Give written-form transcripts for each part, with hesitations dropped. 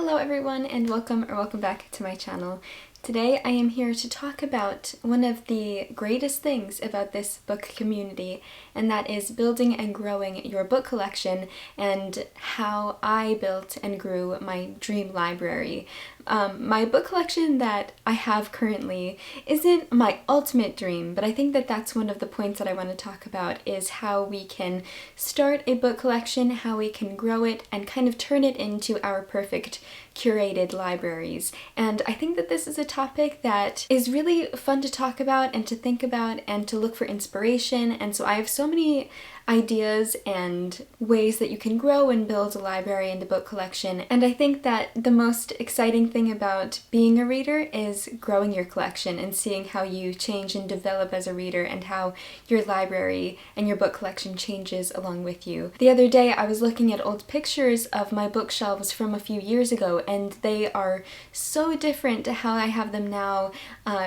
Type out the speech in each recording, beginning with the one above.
Hello everyone and welcome back to my channel. Today I am here to talk about one of the greatest things about this book community, and that is building and growing your book collection and how I built and grew my dream library. My book collection that I have currently isn't my ultimate dream, but I think that that's one of the points that I want to talk about, is how we can start a book collection, how we can grow it, and kind of turn it into our perfect curated libraries. And I think that this is a topic that is really fun to talk about and to think about and to look for inspiration, and so I have so many ideas and ways that you can grow and build a library and a book collection. And I think that the most exciting thing about being a reader is growing your collection and seeing how you change and develop as a reader and how your library and your book collection changes along with you. The other day I was looking at old pictures of my bookshelves from a few years ago, and they are so different to how I have them now.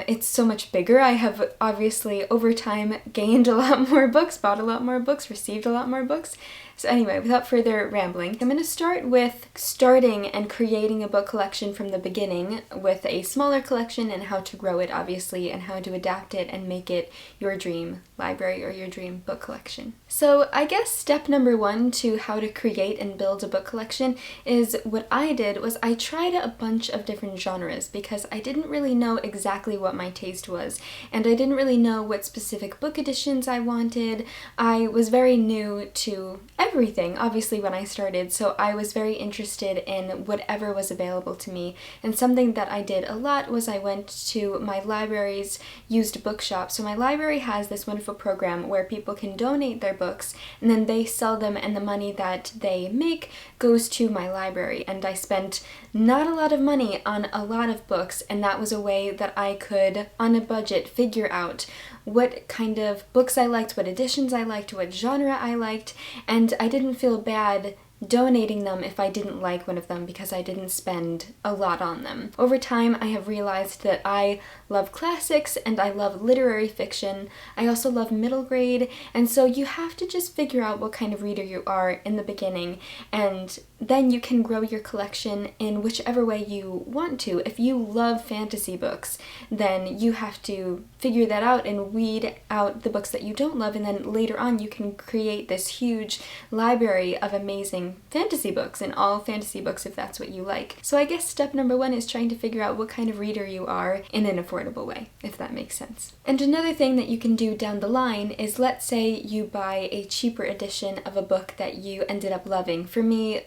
It's so much bigger. I have obviously over time gained a lot more books, bought a lot more books, received a lot more books. So anyway, without further rambling, I'm going to start with starting and creating a book collection from the beginning with a smaller collection, and how to grow it obviously, and how to adapt it and make it your dream library or your dream book collection. So I guess step number one to how to create and build a book collection is, what I did was I tried a bunch of different genres because I didn't really know exactly what my taste was, and I didn't really know what specific book editions I wanted. I was very new to everything, obviously, when I started, so I was very interested in whatever was available to me. And something that I did a lot was I went to my library's used bookshop. So my library has this wonderful program where people can donate their books and then they sell them, and the money that they make goes to my library. And I spent not a lot of money on a lot of books, and that was a way that I could, on a budget, figure out what kind of books I liked, what editions I liked, what genre I liked, and I didn't feel bad donating them if I didn't like one of them because I didn't spend a lot on them. Over time, I have realized that I love classics and I love literary fiction. I also love middle grade, and so you have to just figure out what kind of reader you are in the beginning, and then you can grow your collection in whichever way you want to. If you love fantasy books, then you have to figure that out and weed out the books that you don't love, and then later on you can create this huge library of amazing fantasy books, and all fantasy books if that's what you like. So I guess step number one is trying to figure out what kind of reader you are in an affordable way, if that makes sense. And another thing that you can do down the line is, let's say you buy a cheaper edition of a book that you ended up loving. For me,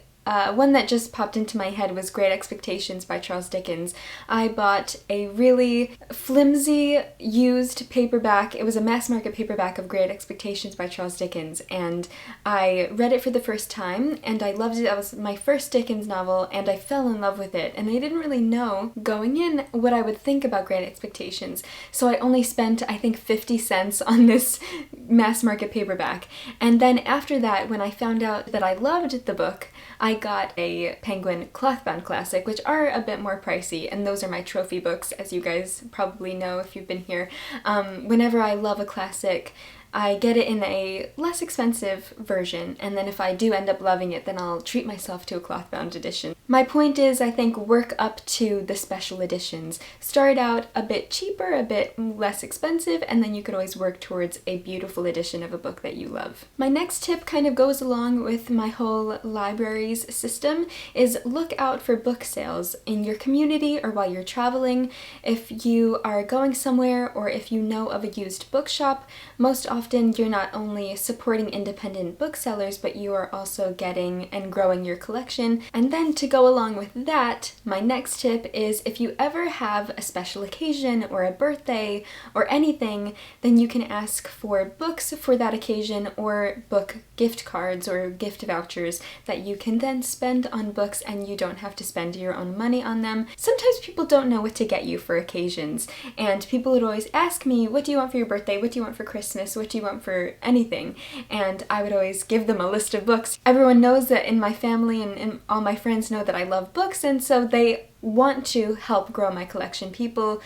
one that just popped into my head was Great Expectations by Charles Dickens. I bought a really flimsy used paperback. It was a mass market paperback of Great Expectations by Charles Dickens, and I read it for the first time and I loved it. That was my first Dickens novel and I fell in love with it, and I didn't really know going in what I would think about Great Expectations, so I only spent, I think, 50 cents on this mass market paperback. And then after that, when I found out that I loved the book, I got a Penguin clothbound classic, which are a bit more pricey, and those are my trophy books, as you guys probably know if you've been here. Whenever I love a classic, I get it in a less expensive version, and then if I do end up loving it, then I'll treat myself to a clothbound edition. My point is, I think, work up to the special editions. Start out a bit cheaper, a bit less expensive, and then you can always work towards a beautiful edition of a book that you love. My next tip kind of goes along with my whole libraries system, is look out for book sales in your community or while you're traveling. If you are going somewhere, or if you know of a used bookshop, most often you're not only supporting independent booksellers, but you are also getting and growing your collection. And then to go along with that, my next tip is, if you ever have a special occasion or a birthday or anything, then you can ask for books for that occasion, or book gift cards or gift vouchers that you can then spend on books, and you don't have to spend your own money on them. Sometimes people don't know what to get you for occasions, and people would always ask me, what do you want for your birthday? What do you want for Christmas? What do you want for anything? And I would always give them a list of books. Everyone knows that in my family and all my friends know that I love books, and so they want to help grow my collection. People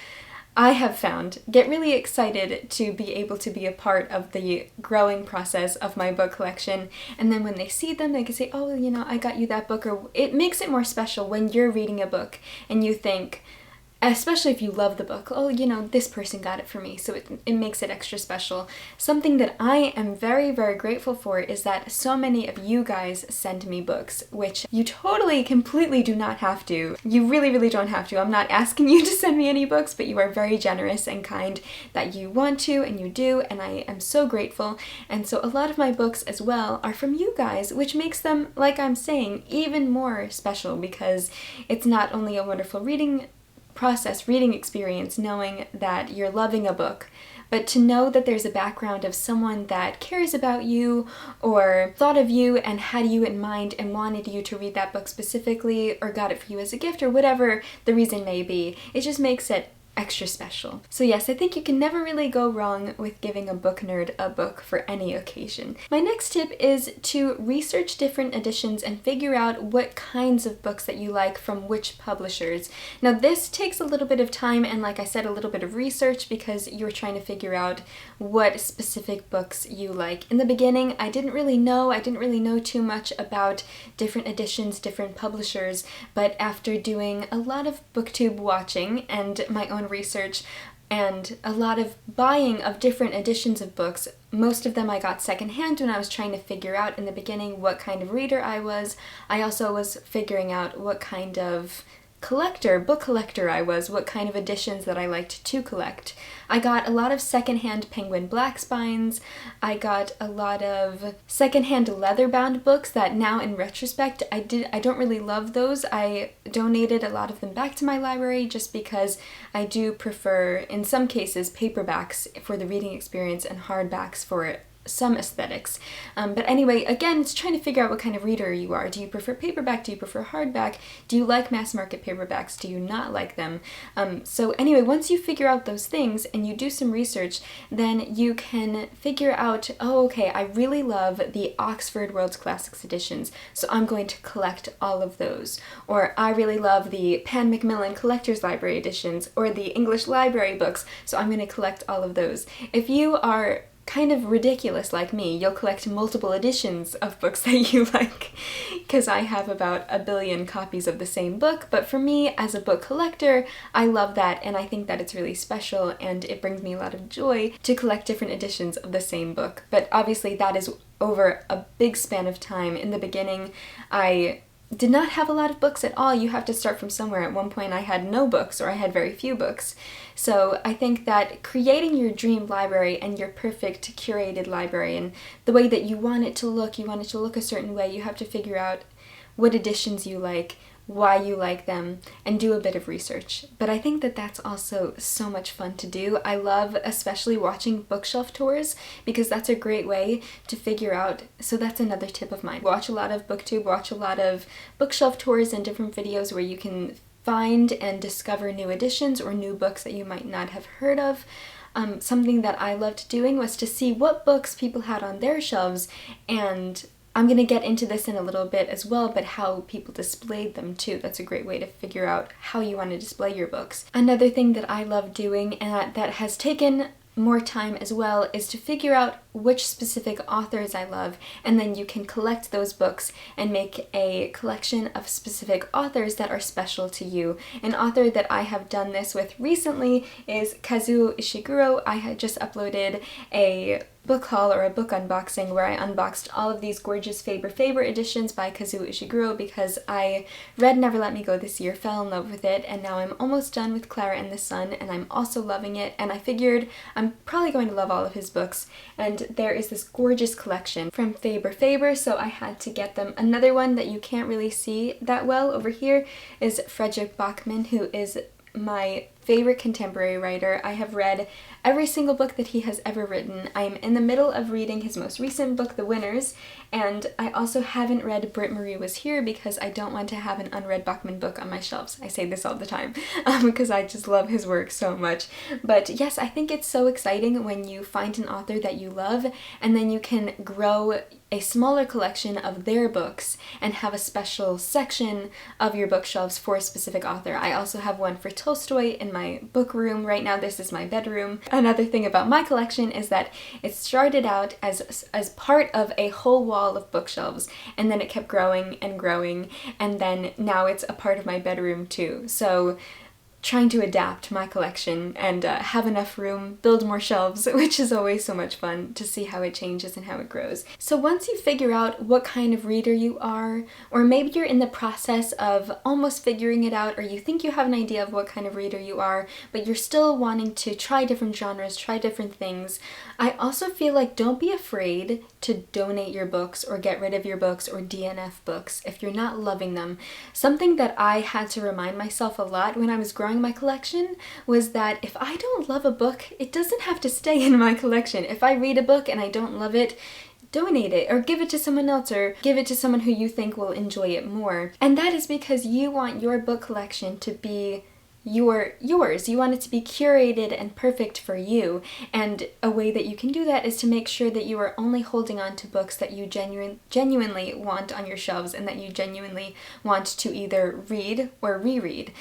I have found, get really excited to be able to be a part of the growing process of my book collection. And then when they see them, they can say, oh, you know, I got you that book. Or it makes it more special when you're reading a book and you think, especially if you love the book, oh, you know, this person got it for me, so it makes it extra special. Something that I am very, very grateful for is that so many of you guys send me books, which you totally, completely do not have to. You really, really don't have to. I'm not asking you to send me any books, but you are very generous and kind that you want to and you do, and I am so grateful. And so a lot of my books as well are from you guys, which makes them, like I'm saying, even more special because it's not only a wonderful reading experience knowing that you're loving a book, but to know that there's a background of someone that cares about you or thought of you and had you in mind and wanted you to read that book specifically or got it for you as a gift or whatever the reason may be. It just makes it extra special. So yes, I think you can never really go wrong with giving a book nerd a book for any occasion. My next tip is to research different editions and figure out what kinds of books that you like from which publishers. Now this takes a little bit of time and, like I said, a little bit of research because you're trying to figure out what specific books you like. In the beginning, I didn't really know too much about different editions, different publishers, but after doing a lot of booktube watching and my own research and a lot of buying of different editions of books, most of them I got secondhand when I was trying to figure out in the beginning what kind of reader I was. I also was figuring out what kind of book collector I was, what kind of editions that I liked to collect. I got a lot of secondhand Penguin Black Spines. I got a lot of secondhand leather-bound books that now in retrospect I don't really love those. I donated a lot of them back to my library just because I do prefer, in some cases, paperbacks for the reading experience and hardbacks for some aesthetics. But anyway, again, it's trying to figure out what kind of reader you are. Do you prefer paperback? Do you prefer hardback? Do you like mass market paperbacks? Do you not like them? So anyway, once you figure out those things and you do some research, then you can figure out, oh, okay, I really love the Oxford World's Classics editions, so I'm going to collect all of those. Or I really love the Pan Macmillan Collector's Library editions or the English library books, so I'm going to collect all of those. If you are kind of ridiculous like me, you'll collect multiple editions of books that you like, because I have about 1 billion copies of the same book. But for me, as a book collector, I love that, and I think that it's really special, and it brings me a lot of joy to collect different editions of the same book. But obviously that is over a big span of time. In the beginning, I did not have a lot of books at all. You have to start from somewhere. At one point I had no books, or I had very few books. So I think that creating your dream library and your perfect curated library and the way that you want it to look a certain way, you have to figure out what editions you like, why you like them, and do a bit of research. But I think that that's also so much fun to do. I love especially watching bookshelf tours because that's a great way to figure out, so that's another tip of mine. Watch a lot of booktube, watch a lot of bookshelf tours and different videos where you can find and discover new editions or new books that you might not have heard of. Something that I loved doing was to see what books people had on their shelves, and I'm going to get into this in a little bit as well, but how people displayed them too. That's a great way to figure out how you want to display your books. Another thing that I love doing, and that has taken more time as well, is to figure out which specific authors I love, and then you can collect those books and make a collection of specific authors that are special to you. An author that I have done this with recently is Kazuo Ishiguro. I had just uploaded a book haul or a book unboxing where I unboxed all of these gorgeous Faber editions by Kazuo Ishiguro because I read Never Let Me Go this year, fell in love with it, and now I'm almost done with Clara and the Sun, and I'm also loving it, and I figured I'm probably going to love all of his books, and there is this gorgeous collection from Faber, so I had to get them. Another one that you can't really see that well over here is Frederick Bachman, who is my favorite contemporary writer. I have read every single book that he has ever written. I am in the middle of reading his most recent book, The Winners, and I also haven't read Britt Marie Was Here because I don't want to have an unread Bachman book on my shelves. I say this all the time because I just love his work so much. But yes, I think it's so exciting when you find an author that you love and then you can grow a smaller collection of their books and have a special section of your bookshelves for a specific author. I also have one for Tolstoy in in my book room. Right now this is my bedroom. Another thing about my collection is that it started out as part of a whole wall of bookshelves, and then it kept growing and growing, and then now it's a part of my bedroom too. So trying to adapt my collection and have enough room, build more shelves, which is always so much fun to see how it changes and how it grows. So once you figure out what kind of reader you are, or maybe you're in the process of almost figuring it out, or you think you have an idea of what kind of reader you are, but you're still wanting to try different genres, try different things, I also feel like don't be afraid to donate your books or get rid of your books or DNF books if you're not loving them. Something that I had to remind myself a lot when I was growing my collection was that if I don't love a book, it doesn't have to stay in my collection. If I read a book and I don't love it, donate it or give it to someone else or give it to someone who you think will enjoy it more. And that is because you want your book collection to be yours. You want it to be curated and perfect for you, and a way that you can do that is to make sure that you are only holding on to books that you genuinely want on your shelves and that you genuinely want to either read or reread.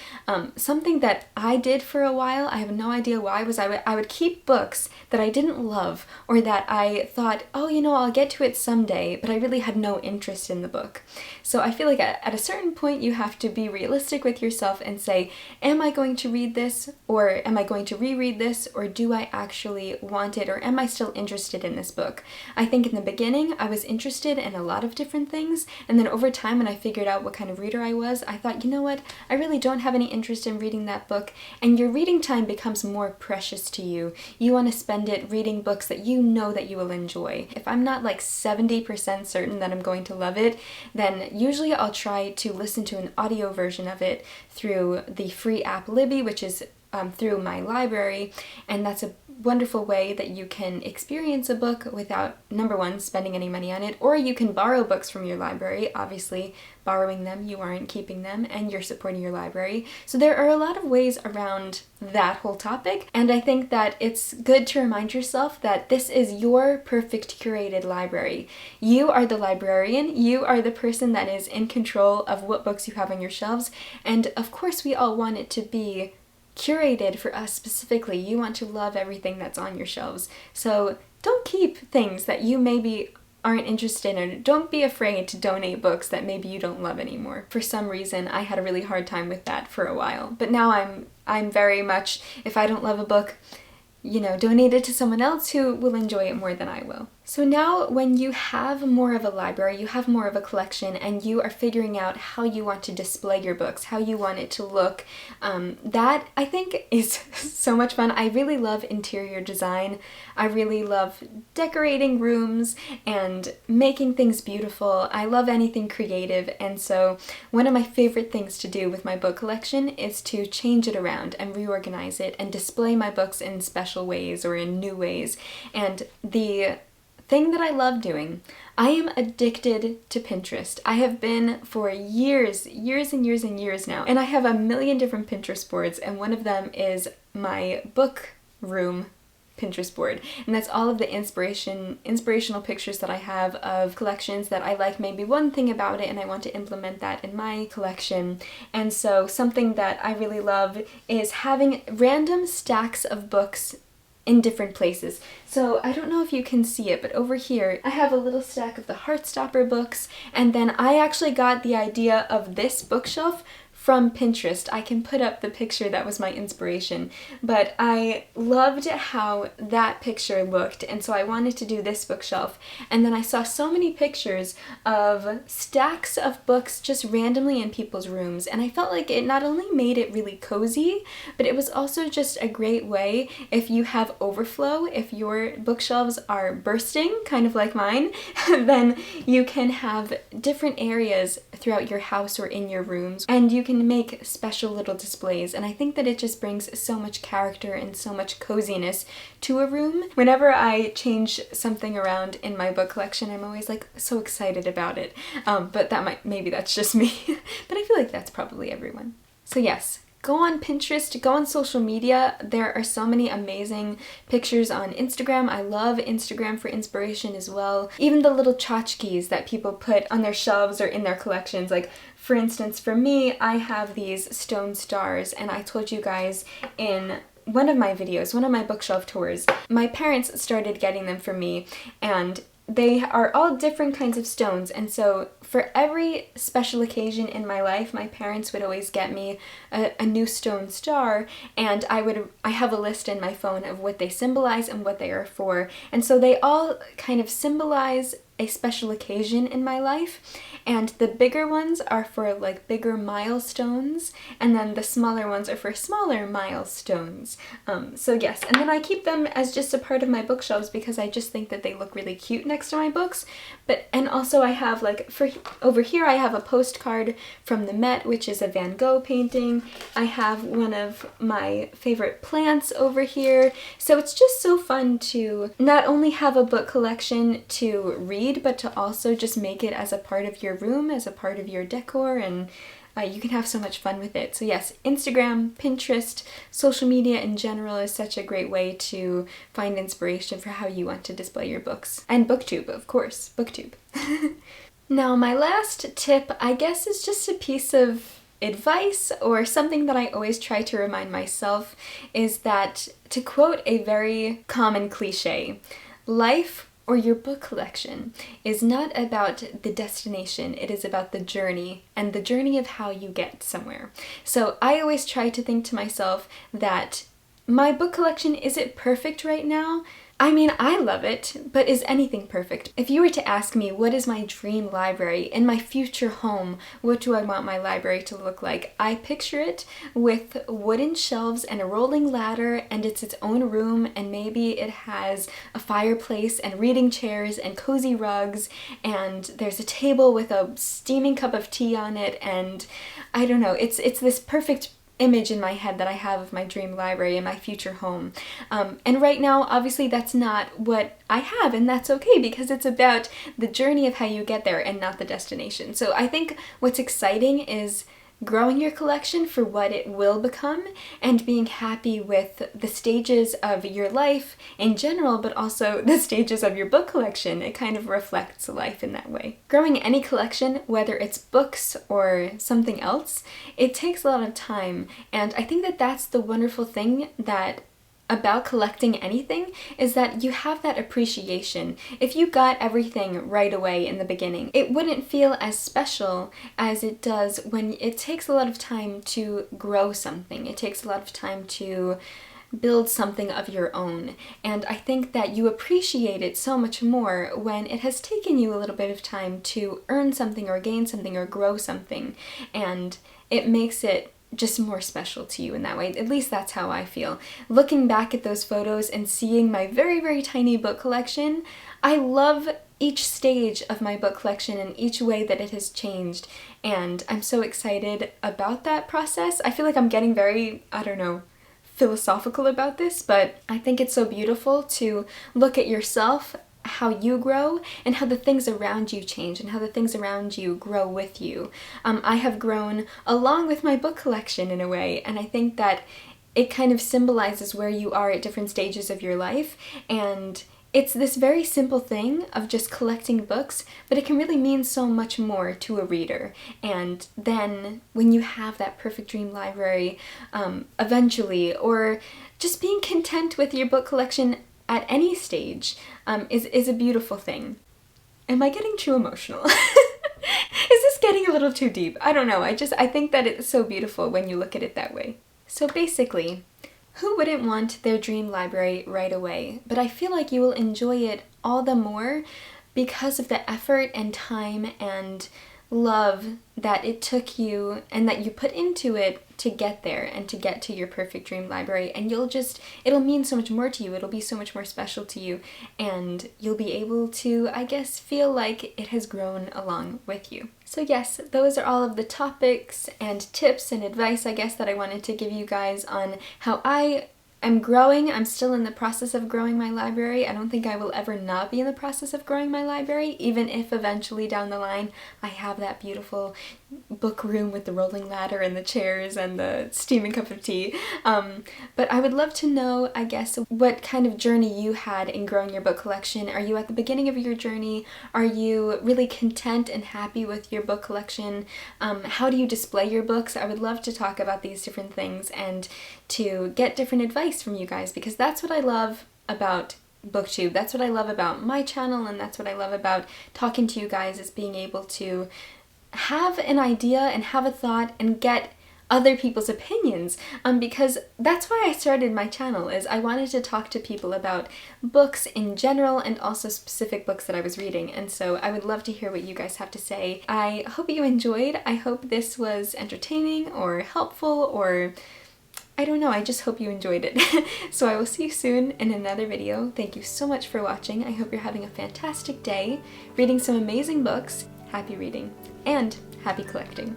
Something that I did for a while, I have no idea why, was I would keep books that I didn't love or that I thought, oh, I'll get to it someday, but I really had no interest in the book. So I feel like at a certain point you have to be realistic with yourself and say, am I going to read this, or am I going to reread this, or do I actually want it, or am I still interested in this book? I think in the beginning I was interested in a lot of different things, and then over time when I figured out what kind of reader I was, I thought, you know what, I really don't have any interest in reading that book, and your reading time becomes more precious to you. You want to spend it reading books that you know that you will enjoy. If I'm not like 70% certain that I'm going to love it, then usually I'll try to listen to an audio version of it through the free app Libby, which is through my library, and that's a wonderful way that you can experience a book without, number one, spending any money on it, or you can borrow books from your library. Obviously, borrowing them, you aren't keeping them, and you're supporting your library. So there are a lot of ways around that whole topic, and I think that it's good to remind yourself that this is your perfect curated library. You are the librarian, you are the person that is in control of what books you have on your shelves, and of course we all want it to be curated for us specifically. You want to love everything that's on your shelves. So don't keep things that you maybe aren't interested in. Don't be afraid to donate books that maybe you don't love anymore. For some reason, I had a really hard time with that for a while. But now I'm very much, if I don't love a book, donate it to someone else who will enjoy it more than I will. So now when you have more of a library, you have more of a collection, and you are figuring out how you want to display your books, how you want it to look, that I think is so much fun. I really love interior design. I really love decorating rooms and making things beautiful. I love anything creative, and so one of my favorite things to do with my book collection is to change it around and reorganize it and display my books in special ways or in new ways. And the thing that I love doing, I am addicted to Pinterest. I have been for years and years now, and I have a million different Pinterest boards, and one of them is my book room Pinterest board, and that's all of the inspirational pictures that I have of collections that I like maybe one thing about it and I want to implement that in my collection. And so something that I really love is having random stacks of books in different places. So I don't know if you can see it, but over here I have a little stack of the Heartstopper books, and then I actually got the idea of this bookshelf from Pinterest. I can put up the picture that was my inspiration, but I loved how that picture looked, and so I wanted to do this bookshelf. And then I saw so many pictures of stacks of books just randomly in people's rooms, and I felt like it not only made it really cozy, but it was also just a great way if you have overflow, if your bookshelves are bursting, kind of like mine, then you can have different areas throughout your house or in your rooms, and you can make special little displays. And I think that it just brings so much character and so much coziness to a room. Whenever I change something around in my book collection, I'm always like so excited about it. But maybe that's just me. But I feel like that's probably everyone. So yes, go on Pinterest, go on social media. There are so many amazing pictures on Instagram. I love Instagram for inspiration as well. Even the little tchotchkes that people put on their shelves or in their collections. Like, for instance, for me, I have these stone stars, and I told you guys in one of my videos, one of my bookshelf tours, my parents started getting them for me, and they are all different kinds of stones, and so for every special occasion in my life, my parents would always get me a new stone star, and I have a list in my phone of what they symbolize and what they are for, and so they all kind of symbolize a special occasion in my life, and the bigger ones are for like bigger milestones, and then the smaller ones are for smaller milestones. So yes, and then I keep them as just a part of my bookshelves because I just think that they look really cute next to my books. And also I have over here I have a postcard from the Met, which is a Van Gogh painting. I have one of my favorite plants over here. So it's just so fun to not only have a book collection to read, but to also just make it as a part of your room, as a part of your decor, and you can have so much fun with it. So yes, Instagram, Pinterest, social media in general is such a great way to find inspiration for how you want to display your books. And BookTube, of course, BookTube. Now, my last tip, I guess, is just a piece of advice or something that I always try to remind myself, is that, to quote a very common cliche, life or your book collection is not about the destination, it is about the journey, and the journey of how you get somewhere. So I always try to think to myself that my book collection, is it perfect right now? I mean, I love it, but is anything perfect? If you were to ask me what is my dream library, in my future home, what do I want my library to look like? I picture it with wooden shelves and a rolling ladder, and it's its own room, and maybe it has a fireplace and reading chairs and cozy rugs, and there's a table with a steaming cup of tea on it, and I don't know, it's this perfect image in my head that I have of my dream library in my future home. And right now, obviously, that's not what I have, and that's okay because it's about the journey of how you get there and not the destination. So I think what's exciting is growing your collection for what it will become and being happy with the stages of your life in general, but also the stages of your book collection. It kind of reflects life in that way. Growing any collection, whether it's books or something else, it takes a lot of time, and I think that that's the wonderful thing about collecting anything, is that you have that appreciation. If you got everything right away in the beginning, it wouldn't feel as special as it does when it takes a lot of time to grow something. It takes a lot of time to build something of your own. And I think that you appreciate it so much more when it has taken you a little bit of time to earn something or gain something or grow something. And it makes it just more special to you in that way. At least that's how I feel. Looking back at those photos and seeing my very, very tiny book collection, I love each stage of my book collection and each way that it has changed, and I'm so excited about that process. I feel like I'm getting very, I don't know, philosophical about this, but I think it's so beautiful to look at yourself, how you grow, and how the things around you change, and how the things around you grow with you. I have grown along with my book collection in a way, and I think that it kind of symbolizes where you are at different stages of your life, and it's this very simple thing of just collecting books, but it can really mean so much more to a reader. And then when you have that perfect dream library eventually, or just being content with your book collection at any stage, is a beautiful thing. Am I getting too emotional? Is this getting a little too deep? I don't know. I think that it's so beautiful when you look at it that way. So basically, who wouldn't want their dream library right away? But I feel like you will enjoy it all the more because of the effort and time and love that it took you and that you put into it to get there and to get to your perfect dream library. And it'll mean so much more to you, it'll be so much more special to you, and you'll be able to, I guess, feel like it has grown along with you. So yes, those are all of the topics and tips and advice, I guess, that I wanted to give you guys on how I'm growing. I'm still in the process of growing my library. I don't think I will ever not be in the process of growing my library, even if eventually down the line I have that beautiful book room with the rolling ladder and the chairs and the steaming cup of tea. But I would love to know, I guess, what kind of journey you had in growing your book collection. Are you at the beginning of your journey? Are you really content and happy with your book collection? How do you display your books? I would love to talk about these different things and to get different advice from you guys, because that's what I love about BookTube. That's what I love about my channel, and that's what I love about talking to you guys, is being able to have an idea and have a thought and get other people's opinions, because that's why I started my channel, is I wanted to talk to people about books in general and also specific books that I was reading, and so I would love to hear what you guys have to say. I hope you enjoyed. I hope this was entertaining or helpful, or I don't know, I just hope you enjoyed it. So I will see you soon in another video. Thank you so much for watching. I hope you're having a fantastic day, reading some amazing books. Happy reading and happy collecting.